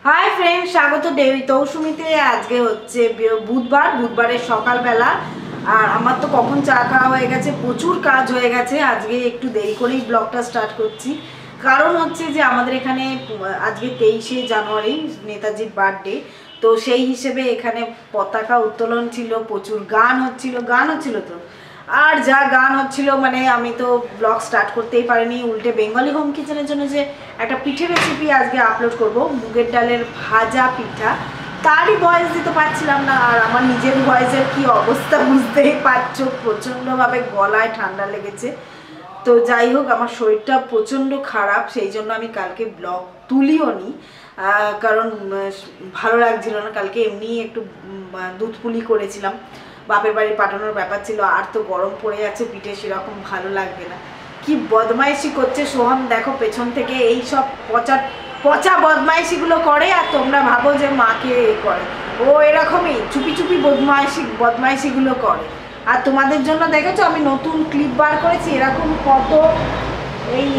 Hi friends स्वागत देवी तौसुमीते आज के হচ্ছে বুধবার বুধবারের সকালবেলা আর আমার তো কখন চা খাওয়া হয়ে গেছে প্রচুর কাজ হয়ে গেছে আজকে একটু দেরি করেই ব্লগটা স্টার্ট করছি কারণ হচ্ছে যে আমাদের এখানে আজকে 23 জানুয়ারি নেতাজির বার্থডে তো সেই হিসেবে এখানে পতাকা উত্তোলন ছিল প্রচুর গান হচ্ছিল তো আর যা গান হচ্ছিল মানে আমি তো ব্লগ স্টার্ট করতেই পারিনি উল্টে বেঙ্গলি হোম কিচেনের জন্য যে একটা পিঠের রেসিপি আজকে আপলোড করব মুগের ডালের ভাজা পিঠা তারই ভয়েস দিতে পারছিলাম না আর আমার নিজের ভয়েসের কি অবস্থা বুঝতেই পারছো প্রচণ্ডভাবে গলায় ঠান্ডা লেগেছে তো যাই হোক আমার শরীরটা প্রচণ্ড খারাপ সেই জন্য আমি কালকে ব্লগ তুলিও নি কারণ ভালো লাগছিল না কালকে এমনি একটু দুধ পুলি করেছিলাম বাপের বাড়ি পাঠানোর ব্যাপার ছিল আর তো গরম পড়ে যাচ্ছে পিঠে সেরকম ভালো লাগবে না কি বদমাইশি করছে সোহাম দেখো পেছন থেকে এই সব পচা বদমাইশিগুলো করে আর তোমরা ভাবো যে মাকে করে ও এরকমই চুপি চুপি বদমাইশিগুলো করে আর তোমাদের জন্য দেখেছো আমি নতুন ক্লিপ বার করেছি এরকম কত এই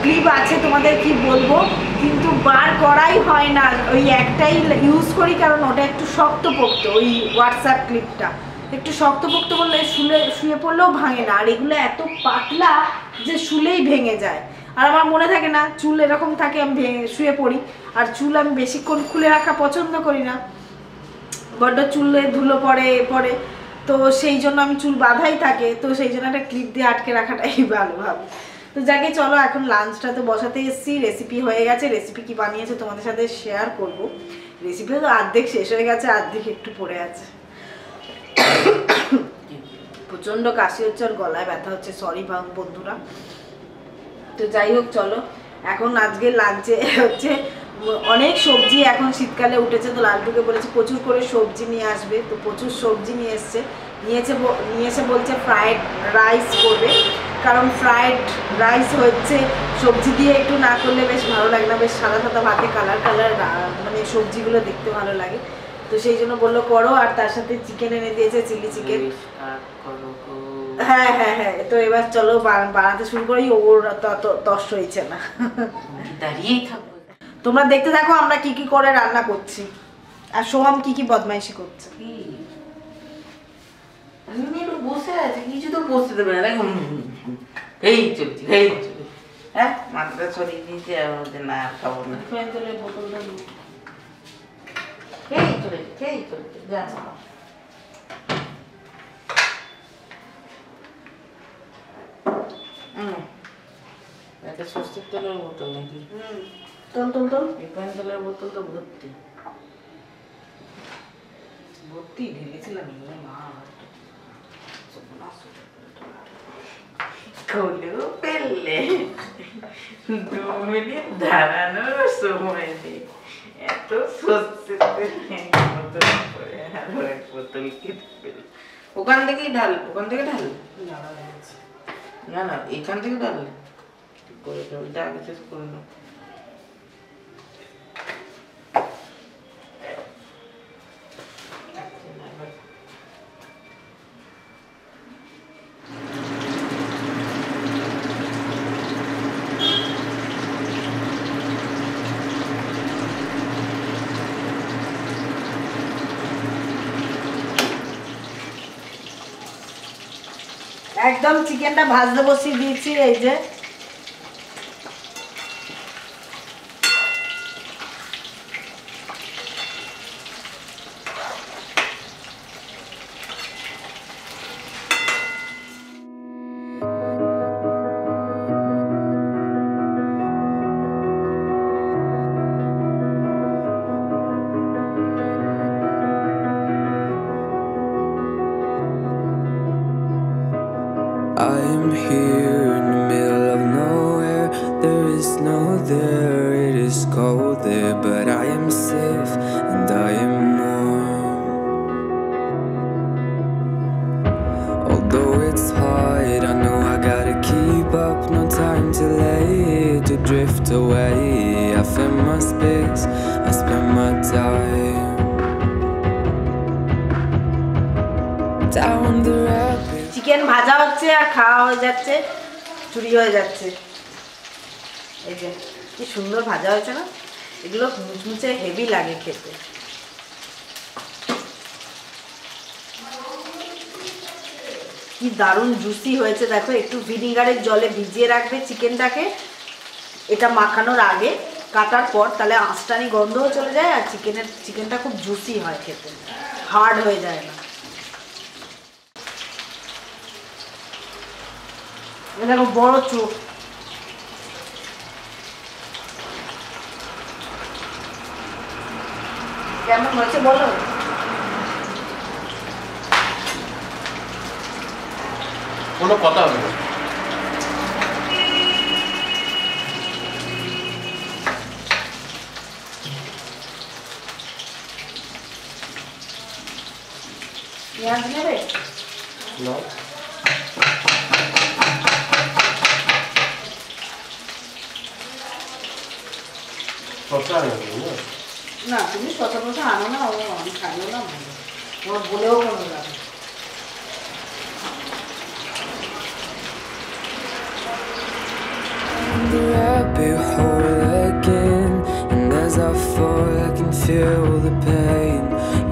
ক্লিপ আছে তোমাদের কি বলবো কিন্তু বার করাই হয় না ওই একটাই ইউজ করি কারণ ওটা একটু শক্তপোক্ত ওই হোয়াটসঅ্যাপ ক্লিপটা একটু শক্তপোক্ত বললে শুয়ে পড়লেও ভাঙে না আর এগুলো এত পাতলা যে শুলেই ভেঙে যায় আর আমার মনে থাকে না চুল এরকম থাকে আমি শুয়ে পড়ি আর চুল আমি বেশিক্ষণ খুলে রাখা পছন্দ করি না বড্ড চুলে ধুলো পড়ে তো সেই জন্য আমি চুল বাঁধাই থাকে তো সেই জন্য একটা ক্লিপ দিয়ে আটকে রাখাটাই ভালো ভাবি তো যাকে চলো এখন লাঞ্চটা তো বসাতে এসেছি রেসিপি হয়ে গেছে রেসিপি কি বানিয়েছে তোমাদের সাথে শেয়ার করব রেসিপিও তো অর্ধেক শেষ হয়ে গেছে অর্ধেক একটু পড়ে আছে প্রচন্ড কাশি হচ্ছে আর গলায় ব্যথা হচ্ছে সরি বন্ধুরা তো যাই হোক চলো এখন আজকে লাঞ্চে হচ্ছে অনেক সবজি এখন শীতকালে উঠেছে তো লালটুকে বলেছে প্রচুর করে সবজি নিয়ে আসবে তো প্রচুর সবজি নিয়েছে বলছে ফ্রাইড রাইস করবে কারণ ফ্রাইড রাইস হচ্ছে সবজি দিয়ে একটু না করলে বেশ ভালো লাগে না বেশ সাদা সাদা ভাতে কালার মানে সবজিগুলো দেখতে ভালো লাগে তো সেই জন্য বললো করো আর তার সাথে চিকেন এনে দিয়েছে চিলি চিকেন হ্যাঁ হ্যাঁ হ্যাঁ তো এবার চলো বানাতে শুরু করি ওর তস হয়েছে না তোমরা দেখতে থাকো আমরা কি কি করে রান্না করছি আর সোহাম কি কি বদমাইশি করছে বসে আছে কিছু তো বসতে দেবে না এই চলছি হ্যাঁ মাথাটা সরিয়ে দিয়েছে আমাদের না আর খাবো না বোতলটা খেয়ে চলেছে যা একটা সর্ষের তেলের বোতল নাকি তোল রিফাইন তেলের বোতল তো ভর্তি ঢেলেছিলাম খোলেও ফেললে 2 মিনিট দাঁড়ানোর সময় নেই এত সর্ষের তেল বোতল এক বোতল কেটে ফেল ওখান থেকে ঢাল না এখান থেকে ঢাললে করে ওইটা আগে শেষ করে নাও একদম চিকেনটা ভাজতে বসিয়ে দিয়েছি এই যে I'm here in the middle of nowhere. There is no there, it is cold there, but I am safe and I am warm. Although it's hard, I know I gotta keep up. No time to to drift away. I find my space, I spend my time down the rapids. Chicken ভাজা হচ্ছে আর খাওয়া হয়ে যাচ্ছে চুরি হয়ে যাচ্ছে এই যে কি সুন্দর ভাজা হয়েছে না এগুলো মুচমুচে হেভি লাগে খেতে। কি দারুণ জুসি হয়েছে দেখো। একটু ভিনিগারের জলে ভিজিয়ে রাখবে চিকেনটাকে, এটা মাখানোর আগে, কাটার পর, তাহলে আঁশটানি গন্ধও চলে যায় আর চিকেনটা খুব জুসি হয় খেতে, হার্ড হয়ে যায় না। দেখো বড় চোখ, কেমন হয়েছে বলো? কোনো কথা হবে না। পেঁয়াজ নেবে? না শসা নেবে না? না তুমি শসা ফসা আনো না, আমি খাইও না, তোমার বলেও কোনো যাবে। The rabbit hole again, and as I fall, I can feel the pain.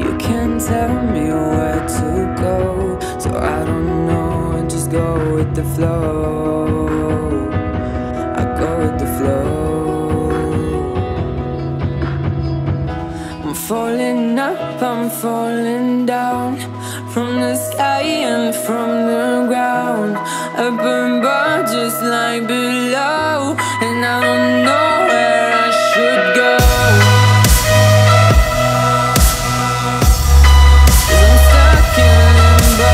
You can't tell me where to go, so I don't know. I just go with the flow. I go with the flow. I'm falling up, I'm falling down, from the sky and from the ground. Up above, just like below, and I don't know where I should go. 'Cause I'm stuck in limbo.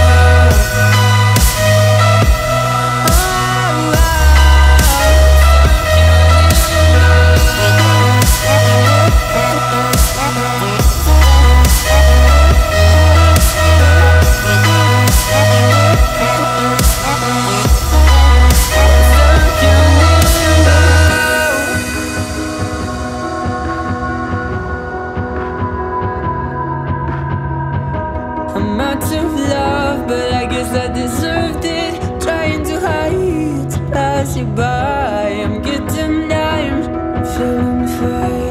I'm out of love, but I guess I deserved it. Trying to hide, to pass you by. I'm getting down, feeling fine.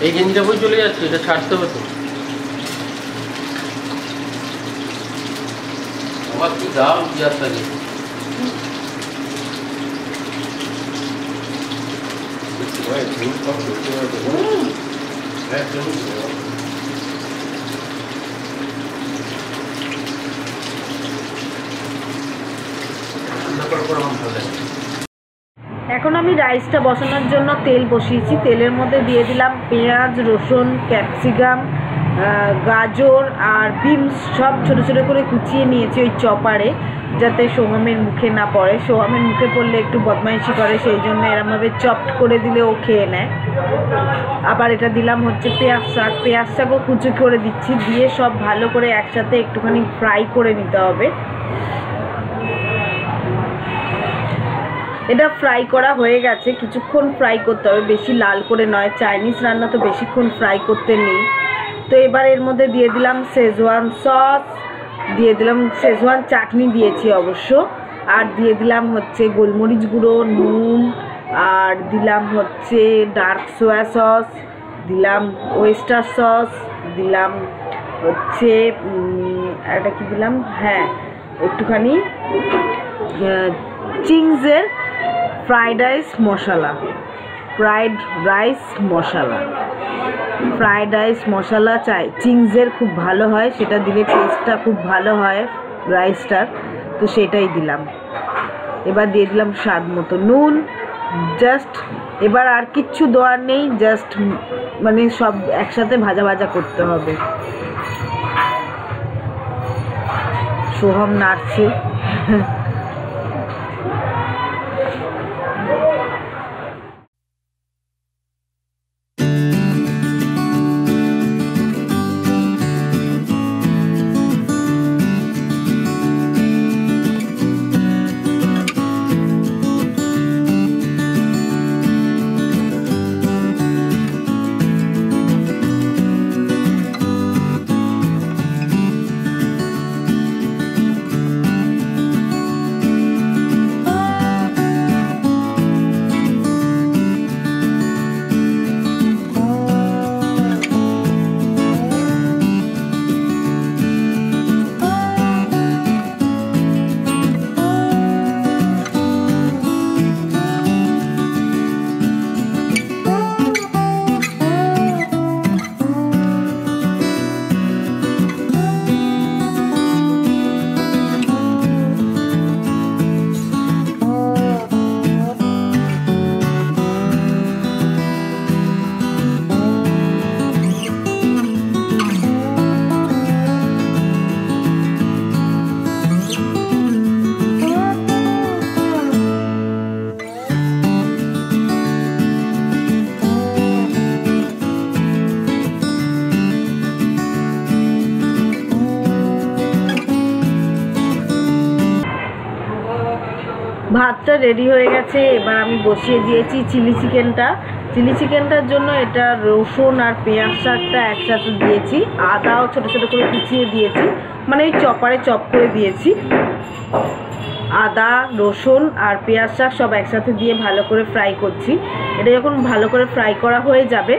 এই গেঞ্জিটা বই চলে যাচ্ছে, এটা ছাড়তে হবে তো। আমার কি দাম বিয়ার থাকে। এখন আমি রাইসটা বসানোর জন্য তেল বসিয়েছি। তেলের মধ্যে দিয়ে দিলাম পেঁয়াজ, রসুন, ক্যাপসিকাম, গাজর আর বিনস সব ছোটো ছোটো করে কুচিয়ে নিয়েছি ওই চপারে, যাতে সোহামের মুখে না পড়ে। সোহামের মুখে পড়লে একটু বদমাইশি করে, সেই জন্য এরমভাবে চপড করে দিলে ও খেয়ে নেয়। আবার এটা দিলাম হচ্ছে পেঁয়াজ শাকও কুচি করে দিচ্ছি, দিয়ে সব ভালো করে একসাথে একটুখানি ফ্রাই করে নিতে হবে। এটা ফ্রাই করা হয়ে গেছে, কিছুক্ষণ ফ্রাই করতে হবে, বেশি লাল করে নয়, চাইনিজ রান্না তো বেশিক্ষণ ফ্রাই করতে নেই। তো এবার এর মধ্যে দিয়ে দিলাম শেজওয়ান সস, দিয়ে দিলাম শেজওয়ান চাটনি দিয়েছি অবশ্য, আর দিয়ে দিলাম হচ্ছে গোলমরিচ গুঁড়ো, নুন, আর দিলাম হচ্ছে ডার্ক সোয়া সস, দিলাম ওয়েস্টার সস, দিলাম হচ্ছে এটা কি দিলাম, হ্যাঁ একটুখানি চিংসের ফ্রাইড রাইস মশলা চাই, চিংসের খুব ভালো হয়, সেটা দিলে টেস্টটা খুব ভালো হয় রাইসটার, তো সেটাই দিলাম। এবার দিয়ে দিলাম স্বাদ মতো নুন, জাস্ট এবার আর কিচ্ছু দেওয়ার নেই, জাস্ট মানে সব একসাথে ভাজা ভাজা করতে হবে। সোহম নাড়ছে। ভাতটা রেডি হয়ে গেছে, এবার আমি বসিয়ে দিয়েছি চিলি চিকেনটা। চিলি চিকেনটার জন্য এটা রসুন আর পেঁয়াজ শাকটা একসাথে দিয়েছি, আদাও ছোটো ছোটো করে কুচিয়ে দিয়েছি, মানে এই চপারে চপ করে দিয়েছি। আদা রসুন আর পেঁয়াজ শাক সব একসাথে দিয়ে ভালো করে ফ্রাই করছি। এটা যখন ভালো করে ফ্রাই করা হয়ে যাবে,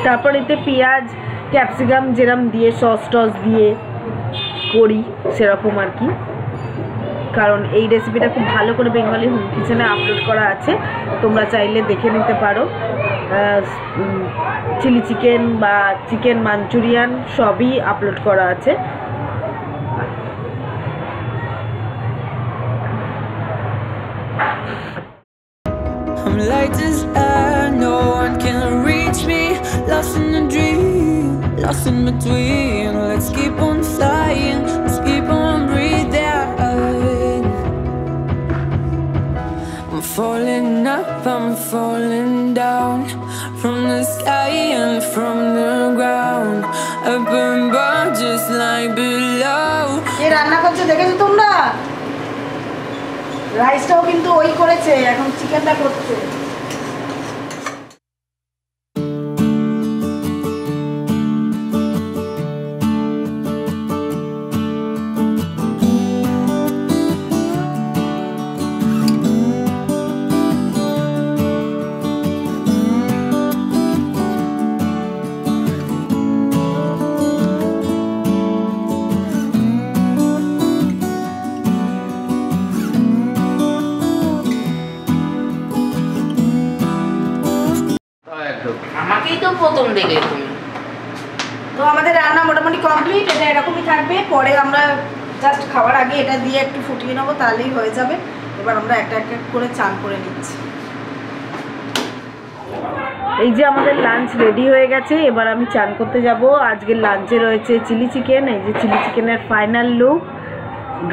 তারপর এতে পেঁয়াজ ক্যাপসিকাম যেরকম দিয়ে সস টস দিয়ে করি সেরকম আর কি। কারণ এই রেসিপিটা খুব ভালো করে বেঙ্গলি হোম কিচেনে আপলোড করা আছে, তোমরা চাইলে দেখে নিতে পারো। চিলি চিকেন বা চিকেন মাঞ্চুরিয়ান সবই আপলোড করা আছে। I'm light as air, no one can reach me. Lost in a dream, lost in between. Let's keep on flying, let's keep on breathing. I'm falling up, I'm falling down, from the sky and from the ground. Up above, just like below. কে রান্না করছে দেখেছো তোমরা? রাইসটাও কিন্তু ওই করেছে, এখন চিকেনটা করছে। আমাকেই তো প্রথম দেখে তুমি। তো আমাদের রান্না মোটামুটি কমপ্লিট, এটা এরকমই থাকবে। পরে আমরা জাস্ট খাওয়ার আগে এটা দিয়ে একটু ফুটিয়ে নেবো, তাহলেই হয়ে যাবে। এবার আমরা একটা একটা করে চান করে নিচ্ছি। এই যে আমাদের লাঞ্চ রেডি হয়ে গেছে, এবার আমি চান করতে যাব। আজকের লাঞ্চে রয়েছে চিলি চিকেন। এই যে চিলি চিকেনের ফাইনাল লুক,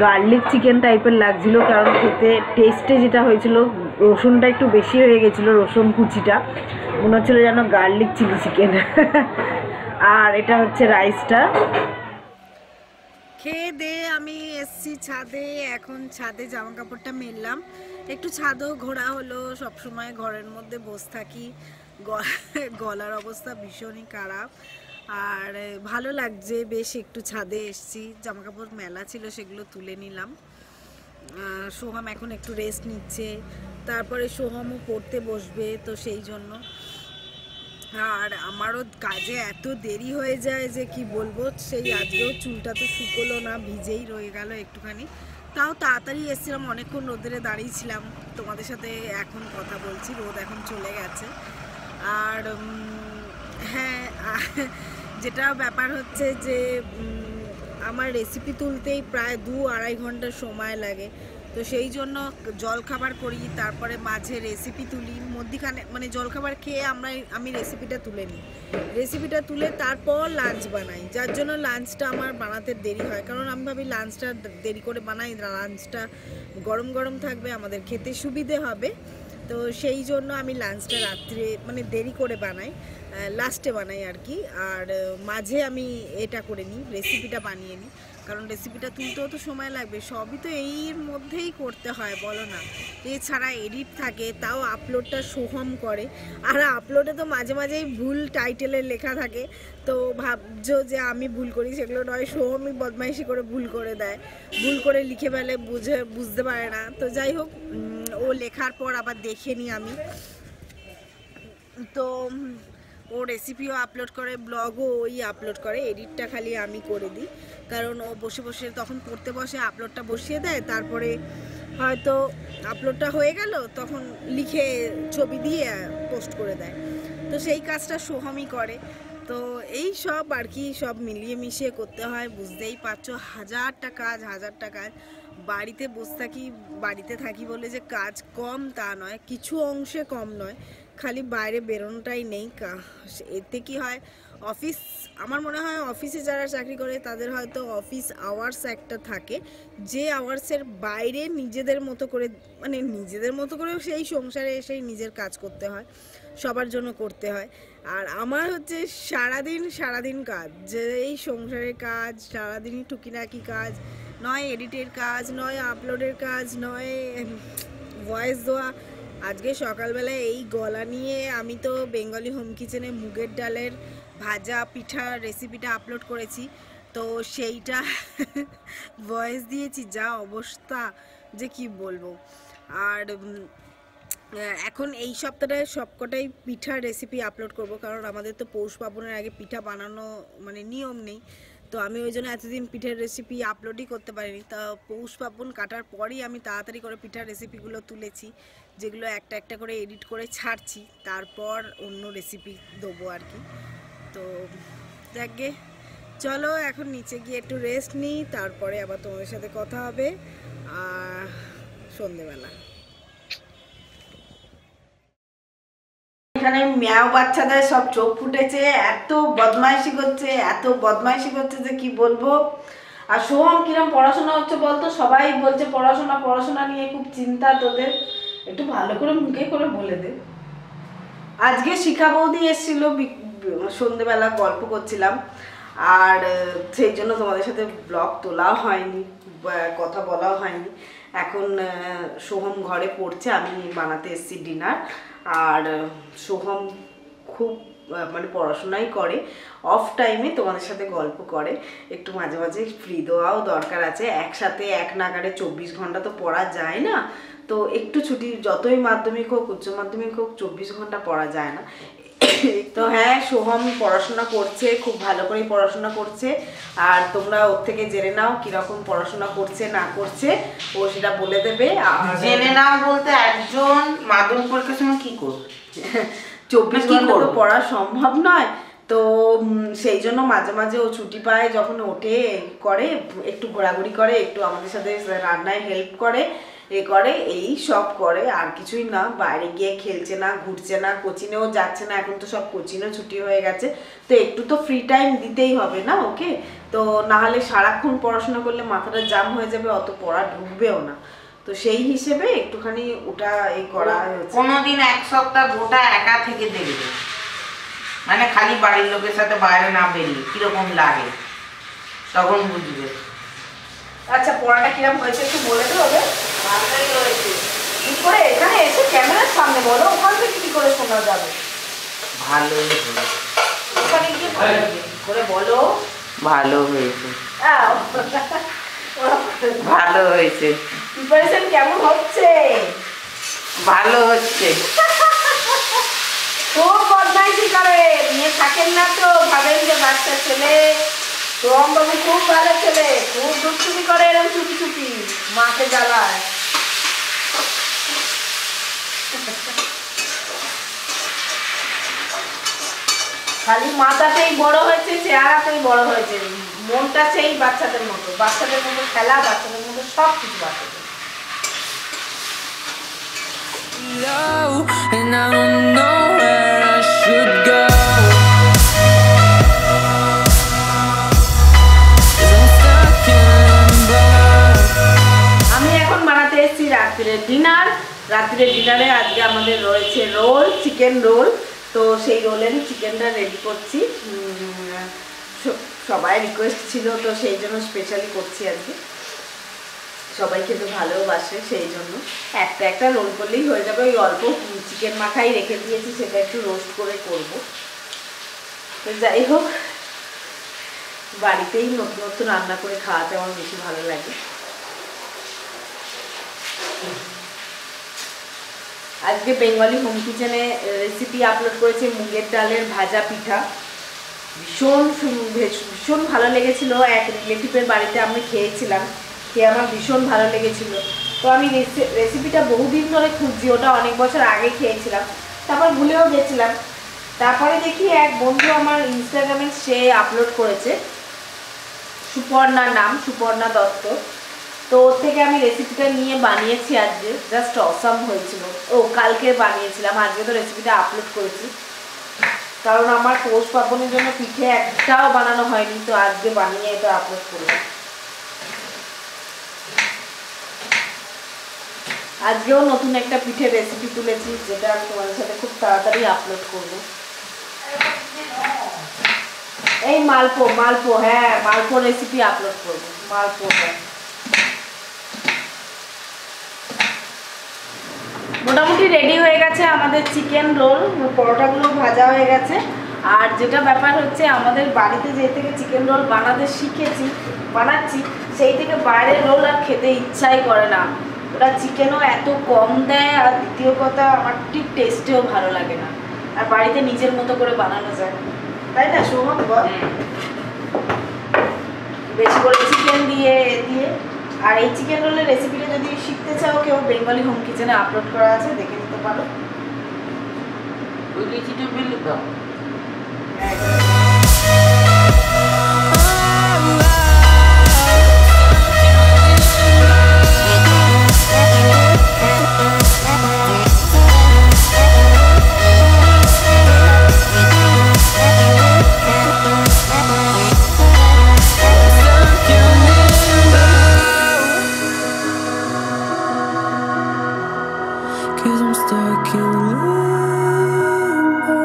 গার্লিক চিকেন টাইপের লাগছিল, কারণ খেতে টেস্টে যেটা হয়েছিল রসুনটা একটু বেশি হয়ে গেছিলো, রসুন কুচিটা মনে হচ্ছিলো যেন গার্লিক চিলি চিকেন। আর এটা হচ্ছে রাইসটা। খেয়ে দিয়ে আমি এসছি ছাদে, এখন ছাদে জামা কাপড়টা মেললাম, একটু ছাদেও ঘোরা হলো। সবসময় ঘরের মধ্যে বসে থাকি, গলার অবস্থা ভীষণই খারাপ, আর ভালো লাগছে বেশ। একটু ছাদে এসছি, জামা কাপড় মেলা ছিল সেগুলো তুলে নিলাম। সোহাম এখন একটু রেস্ট নিচ্ছে, তারপরে সোহামও পড়তে বসবে, তো সেই জন্য। আর আমারও কাজে এত দেরি হয়ে যায় যে কি বলবো। সেই আজকেও চুলটা তো শুকোলো না, ভিজেই রয়ে গেল একটুখানি। তাও তাড়াতাড়ি এসেছিলাম, অনেকক্ষণ রোদে দাঁড়িয়েছিলাম, তোমাদের সাথে এখন কথা বলছি, রোদ এখন চলে গেছে। আর হ্যাঁ, যেটা ব্যাপার হচ্ছে যে আমার রেসিপি তুলতেই প্রায় 2-2.5 ঘন্টা সময় লাগে। তো সেই জন্য জলখাবার করি, তারপরে মাঝে রেসিপি তুলি, মধ্যিখানে মানে জলখাবার খেয়ে আমি রেসিপিটা তুলে নিই। রেসিপিটা তুলে তারপর লাঞ্চ বানাই, যার জন্য লাঞ্চটা আমার বানাতে দেরি হয়। কারণ আমি ভাবি লাঞ্চটা দেরি করে বানাই, লাঞ্চটা গরম গরম থাকবে, আমাদের খেতে সুবিধে হবে। তো সেই জন্য আমি লাঞ্চটা রাত্রে মানে দেরি করে বানাই, লাস্টে বানাই আর কি। আর মাঝে আমি এটা করে নিই, রেসিপিটা বানিয়ে নিই, কারণ রেসিপিটা তুলতেও তো সময় লাগবে। সবই তো এর মধ্যেই করতে হয়, বলো না। এছাড়া এডিট থাকে, তাও আপলোডটা সোহম করে, আর আপলোডে তো মাঝে মাঝেই ভুল টাইটেলের লেখা থাকে। তো ভাবছো যে আমি ভুল করি, সেগুলো নয়, সোহমই বদমাইশি করে ভুল করে দেয়, ভুল করে লিখে ফেলে, বুঝতে পারে না। তো যাই হোক, ও লেখার পর আবার দেখে নিই আমি। তো ও রেসিপিও আপলোড করে, ব্লগও ওই আপলোড করে, এডিটটা খালি আমি করে দিই। কারণ ও বসে বসে তখন পড়তে বসে, আপলোডটা বসিয়ে দেয়, তারপরে হয়তো আপলোডটা হয়ে গেল, তখন লিখে ছবি দিয়ে পোস্ট করে দেয়। তো সেই কাজটা সোহমই করে। তো এই সব আর কি, সব মিলিয়ে মিশিয়ে করতে হয়, বুঝতেই পারছো। হাজারটা কাজ। বাড়িতে বসে থাকি, বাড়িতে থাকি বলে যে কাজ কম তা নয়, কিছু অংশে কম নয়, খালি বাইরে বেরোনোটাই নেই। এতে কি হয়, অফিস, আমার মনে হয় অফিসে যারা চাকরি করে তাদের হয়তো অফিস আওয়ার্স একটা থাকে, যে আওয়ার্সের বাইরে নিজেদের মতো করে, মানে নিজেদের মতো করে সেই সংসারে এসেই নিজের কাজ করতে হয়, সবার জন্য করতে হয়। আর আমার হচ্ছে সারাদিন কাজ, যে এই সংসারের কাজ, সারাদিনই টুকিটাকি কাজ, নয় এডিটের কাজ, নয় আপলোডের কাজ, নয় ভয়েস দেওয়া। আজকে সকালবেলায় এই গলা নিয়ে আমি তো বেঙ্গলি হোম কিচেনে মুগের ডালের ভাজা পিঠা রেসিপিটা আপলোড করেছি, তো সেইটা ভয়েস দিয়েছি, যা অবস্থা যে কি বলবো। আর এখন এই সপ্তাহটায় সবকটাই পিঠার রেসিপি আপলোড করব, কারণ আমাদের তো পৌষ পার্বণের আগে পিঠা বানানো মানে নিয়ম নেই, তো আমি ওই জন্য এতদিন পিঠার রেসিপি আপলোডই করতে পারিনি। তা পৌষ পার্বণ কাটার পরই আমি তাড়াতাড়ি করে পিঠার রেসিপিগুলো তুলেছি, যেগুলো একটা একটা করে এডিট করে ছাড়ছি, তারপর অন্য রেসিপি দেবো আর কি। তো যাকগে, চলো এখন নিচে গিয়ে একটু রেস্ট নিই, তারপরে আবার তোমাদের সাথে কথা হবে সন্ধেবেলা। এখানে ম্যাও বাচ্চাদের সব চোখ ফুটেছে, এত বদমাইশি করছে যে কি বলবো। আর সোহম কিরম পড়াশোনা হচ্ছে বলতো, সবাই বলছে পড়াশোনা নিয়ে খুব চিন্তা তোদের, একটু ভালো করে মুখে করে বলে দে। আজকে শিখা বৌদি এসেছিল, সন্ধেবেলা গল্প করছিলাম, আর সেই জন্য তোমাদের সাথে ব্লগ তোলাও হয়নি, কথা বলাও হয়নি। এখন সোহম ঘরে পড়ছে, আমি বানাতে এসেছি ডিনার। আর সোহম খুব মানে পড়াশোনাই করে, অফ টাইমে তোমাদের সাথে গল্প করে, একটু মাঝে মাঝে ফ্রি দেওয়াও দরকার আছে। একসাথে এক নাগারে 24 ঘন্টা তো পড়া যায় না, তো একটু ছুটি, যতই মাধ্যমিক হোক উচ্চ মাধ্যমিক হোক 24 ঘন্টা পড়া যায় না। তো হ্যাঁ, সোহম পড়াশোনা করছে, খুব ভালো করেই পড়াশোনা করছে, আর তোমরা ওর থেকে জেনে নাও কিরকম পড়াশোনা করছে না করছে, ও সেটা বলে দেবে। জেনে নাও বলতে একজন মাধ্যমিক পরীক্ষার সময় কি করবে? 24 ঘন্টা তো পড়া সম্ভব নয়, তো সেই জন্য মাঝে মাঝে ও ছুটি পায় যখন ওঠে করে, একটু ঘোরাঘুরি করে, একটু আমাদের সাথে রান্নায় হেল্প করে, এই সব করে, আর কিছুই না। বাইরে গিয়ে খেলছে না, ঘুরছে না, কোচিনেও যাচ্ছে না, এখন তো সব কোচিনেও ছুটি হয়ে গেছে, তো একটু তো ফ্রি টাইম দিতেই হবে না ওকে। তো না হলে সারাক্ষণ পড়াশোনা করলে মাথাটা জাম হয়ে যাবে, অত পড়া ঢুকবেও না, তো সেই হিসেবে একটুখানি ওটা এই করা হয়েছে। কোনোদিন এক সপ্তাহ গোটা একা থেকে দেখবে, মানে খালি বাড়ির লোকের সাথে বাইরে না বেরিয়ে কিরকম লাগে, তখন বুঝবে। আচ্ছা, পড়াটা কিরকম হয়েছে একটু বলে দেবে? ভালোই হয়েছে। কি করে এখানে এসে ক্যামেরার সামনে বলো, ওখান থেকে কি করে শোনা যাবে? ভালোই হয়েছে। ওখানে গিয়ে করে বলো ভালো হয়েছে, আহ, ভালো হয়েছে, প্রিপারেশন কেমন হচ্ছে? ভালো হচ্ছে। খুব বদমাইশি করে, নিয়ে থাকেন না তো, ভাবেন যে বাচ্চা ছেলে, সোহম বাবু খুব ভালো ছেলে, খুব দুষ্টুমি করে এরকম চুপি চুপি, মাকে জ্বালায়। খালি মাথাতেই বড় হয়েছে, চেহারাতেই বড় হয়েছে, মনটা সেই বাচ্চাদের মতো খেলা, বাচ্চাদের মতো সব কিছু বাচ্চাদের। Low, and I don't know where I should go. 'Cause I'm stuck in limbo. আমি এখন বানাতে এসেছি রাত্রির ডিনারে আজকে আমাদের রয়েছে রোল, চিকেন রোল, তো সেই রোলেরই চিকেনটা রেডি করছি। সবাই রিকোয়েস্ট ছিল, তো সেই জন্য স্পেশালি করছি আজকে, সবাই খেতে ভালোবাসে, সেই জন্য একটা রোল করলেই হয়ে যাবে। ওই অল্প চিকেন মাখাই রেখে দিয়েছি, সেটা একটু রোস্ট করে করব। তো যাই হোক, বাড়িতেই নতুন রান্না করে খাওয়াতে আমার বেশি ভালো লাগে। আজকে বেঙ্গলি হোম কিচেনে রেসিপি আপলোড করেছে মুগের ডালের ভাজা পিঠা, ভীষণ ভালো লেগেছিল। এক রিলেটিভের বাড়িতে আমি খেয়েছিলাম, খেয়ে আমার ভীষণ ভালো লেগেছিল। তো আমি রেসিপিটা বহুদিন ধরে খুঁজছি, ওটা অনেক বছর আগে খেয়েছিলাম, তারপর ভুলেও গেছিলাম। তারপরে দেখি এক বন্ধু আমার ইনস্টাগ্রামে সে আপলোড করেছে, সুপর্ণা দত্ত, তো ওর থেকে আমি রেসিপিটা নিয়ে বানিয়েছি আজকে, জাস্ট অসাম হয়েছিল। কালকে বানিয়েছিলাম, আজকে তো রেসিপিটা আপলোড করেছি, কারণ আমার পৌষ পার্বণের জন্য পিঠে একটাও বানানো হয়নি, তো আজকে বানিয়ে এটা আপলোড করলাম। আজকেও নতুন একটা পিঠের রেসিপি তুলেছি, যেটা আমি তোমাদের সাথে খুব তাড়াতাড়ি আপলোড করব। এই মালপো, হ্যাঁ মালপো রেসিপি আপলোড করবো, মালপোটা মোটামুটি রেডি হয়ে গেছে আমাদের চিকেন রোল, পরোটাগুলো ভাজা হয়ে গেছে। আর যেটা ব্যাপার হচ্ছে, আমাদের বাড়িতে যে থেকে চিকেন রোল বানাচ্ছি সেই থেকে বাইরের রোল আর খেতে ইচ্ছাই করে না। ওরা চিকেনও এত কম দেয়, আর দ্বিতীয় কথা আমার ঠিক টেস্টেও ভালো লাগে না। আর বাড়িতে নিজের মতো করে বানানো যায়, তাই না সোহম বল? বেশি করে চিকেন দিয়ে আর এই চিকেন রোলের রেসিপিটা যদি শিখতে চাও কেউ, বেঙ্গলি হোম কিচেনে আপলোড করা আছে, দেখে নিতে পারো। ওই লিচিটা বেলে দাও। Cause I'm stuck in limbo.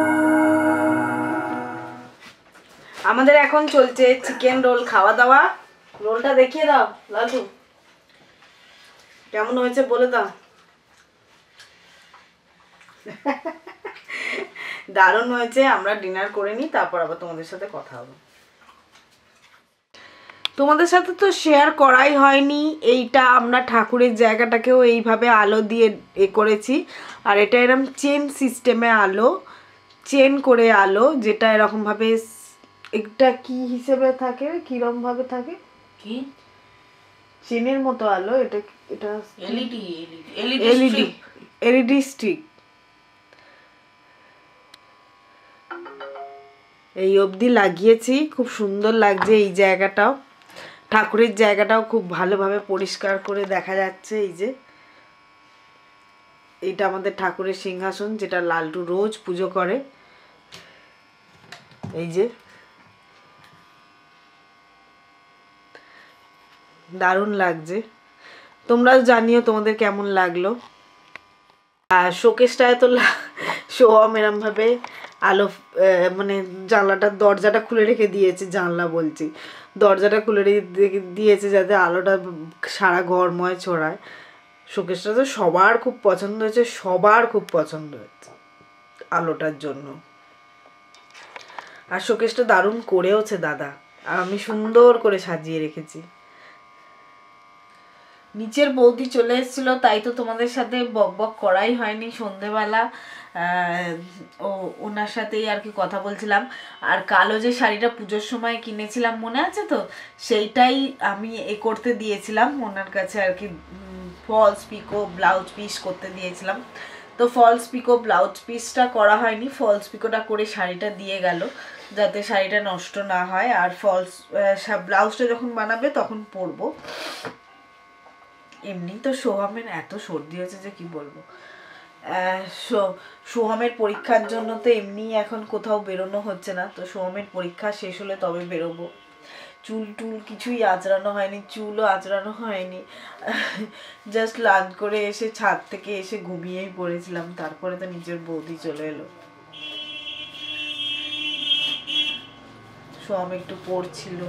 আমাদের এখন চলছে চিকেন রোল খাওয়া দাওয়া। রোলটা দেখিয়ে দাও লালটু, কেমন হয়েছে বলে দাও। দারুণ হয়েছে। আমরা ডিনার করে নিই, তারপর আবার তোমাদের সাথে কথা হবে। তোমাদের সাথে তো শেয়ার করাই হয়নি, এইটা আমরা ঠাকুরের জায়গাটাকেও এইভাবে আলো দিয়ে করেছি। আর এটা এরকম চেন সিস্টেমে আলো, চেন করে আলো, যেটা এরকমভাবে একটা কি হিসেবে থাকে, কিরকম ভাবে থাকে, কি চেনের মতো আলো। এটা এলইডি এলইডি স্টিক। এই অবধি লাগিয়েছি, খুব সুন্দর লাগছে এই জায়গাটাও। ঠাকুরের জায়গাটাও খুব ভালোভাবে পরিষ্কার করে দেখা যাচ্ছে। এই যে এইটা আমাদের ঠাকুরের সিংহাসন, যেটা লালটু রোজ পুজো করে। এই যে দারুণ লাগছে। তোমরাও জানিও তোমাদের কেমন লাগলো। আর শোকেসটায় তো সোহম এরম ভাবে আলো মানে জানলাটার দরজাটা খুলে রেখে দিয়েছে, জানলা বলছি, দরজাটা খুলে দিয়েছে যাতে আলোটা সারা ঘরময় ছড়ায়। শোকেসটা তো সবার খুব পছন্দ হয়েছে, সবার খুব পছন্দ হয়েছে আলোটার জন্য। আর শোকেসটা দারুণ করেওছে দাদা, আর আমি সুন্দর করে সাজিয়ে রেখেছি। নিচের বৌদি চলে এসেছিল, তাই তো তোমাদের সাথে বক বক করাই হয়নি সন্ধেবেলা। ওনার সাথেই আর কি কথা বলছিলাম। আর কালো যে শাড়িটা পুজোর সময় কিনেছিলাম মনে আছে তো, সেইটাই আমি করতে দিয়েছিলাম ওনার কাছে আর কি, ফলস পিকো ব্লাউজ পিস করতে দিয়েছিলাম। তো ফলস পিকো ব্লাউজ পিসটা করা হয়নি, ফলস পিকোটা করে শাড়িটা দিয়ে গেল যাতে শাড়িটা নষ্ট না হয়। আর ফলস ব্লাউজটা যখন বানাবে তখন পরবো। এমনি তো সোহমের এত সর্দি হয়েছে যে কি বলবো। সোহমের পরীক্ষার জন্য তো এমনি এখন কোথাও বেরোনো হচ্ছে না, তো সোহমের পরীক্ষা শেষ হলে তবে বেরোবো। চুল টুল কিছুই আঁচড়ানো হয়নি, চুলও আঁচড়ানো হয়নি, জাস্ট লাঞ্চ করে এসে ছাদ থেকে এসে ঘুমিয়েই পড়েছিলাম। তারপরে তো নিজের বৌদি চলে এলো। সোহম একটু পড়ছিল।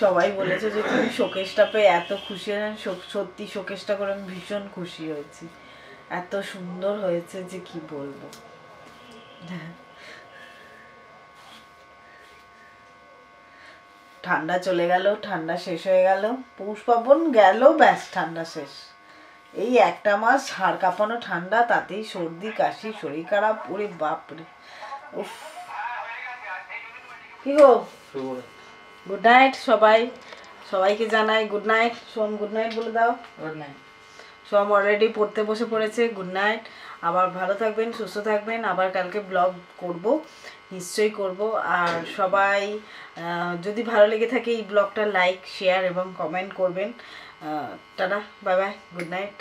সবাই বলেছে যে তুমি শোকেসটা পেয়ে এত খুশি হলেন। সত্যি শোকেসটা করে আমি ভীষণ খুশি হয়েছি, এত সুন্দর হয়েছে যে কি বলবো। ঠান্ডা চলে গেল, ঠান্ডা শেষ হয়ে গেল, পৌষ পার্বণ গেল, ব্যাস ঠান্ডা শেষ। এই একটা মাস হাড় কাঁপানো ঠান্ডা, তাতেই সর্দি কাশি শরীর খারাপ, ওরে বাপরে। উফ, কি গো, গুড নাইট সবাইকে জানাই good night. Som good night বলে দাও। Good night. সোম অলরেডি পড়তে বসে পড়েছে। Good night. আবার ভালো থাকবেন, সুস্থ থাকবেন। আবার কালকে ব্লগ করব, নিশ্চয়ই করব। আর সবাই যদি ভালো লেগে থাকে এই ব্লগটা লাইক শেয়ার এবং কমেন্ট করবেন। Tata, bye bye, good night.